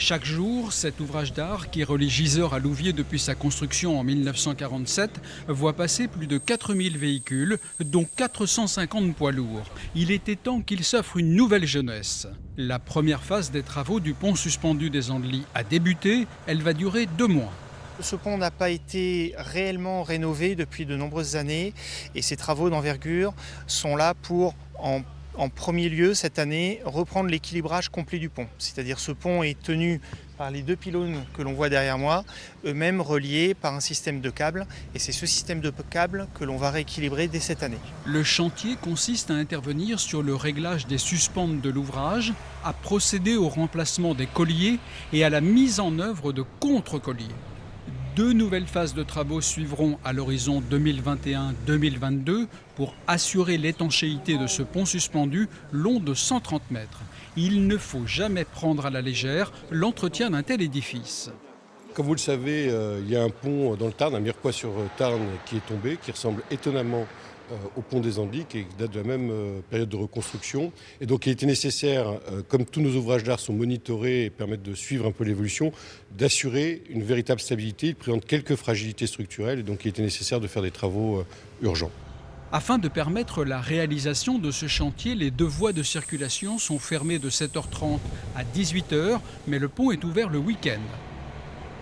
Chaque jour, cet ouvrage d'art, qui relie Gisors à Louviers depuis sa construction en 1947, voit passer plus de 4000 véhicules, dont 450 poids lourds. Il était temps qu'il s'offre une nouvelle jeunesse. La première phase des travaux du pont suspendu des Andelys a débuté, elle va durer 2 mois. Ce pont n'a pas été réellement rénové depuis de nombreuses années et ces travaux d'envergure sont là pour, en premier lieu cette année, reprendre l'équilibrage complet du pont. C'est-à-dire ce pont est tenu par les 2 pylônes que l'on voit derrière moi, eux-mêmes reliés par un système de câbles. Et c'est ce système de câbles que l'on va rééquilibrer dès cette année. Le chantier consiste à intervenir sur le réglage des suspentes de l'ouvrage, à procéder au remplacement des colliers et à la mise en œuvre de contre-colliers. 2 nouvelles phases de travaux suivront à l'horizon 2021-2022 pour assurer l'étanchéité de ce pont suspendu long de 130 mètres. Il ne faut jamais prendre à la légère l'entretien d'un tel édifice. Comme vous le savez, il y a un pont dans le Tarn, un Mirepoix-sur-Tarn, qui est tombé, qui ressemble étonnamment au pont des Andelys, qui date de la même période de reconstruction. Et donc il était nécessaire, comme tous nos ouvrages d'art sont monitorés et permettent de suivre un peu l'évolution, d'assurer une véritable stabilité. Il présente quelques fragilités structurelles et donc il était nécessaire de faire des travaux urgents. Afin de permettre la réalisation de ce chantier, les 2 voies de circulation sont fermées de 7h30 à 18h, mais le pont est ouvert le week-end.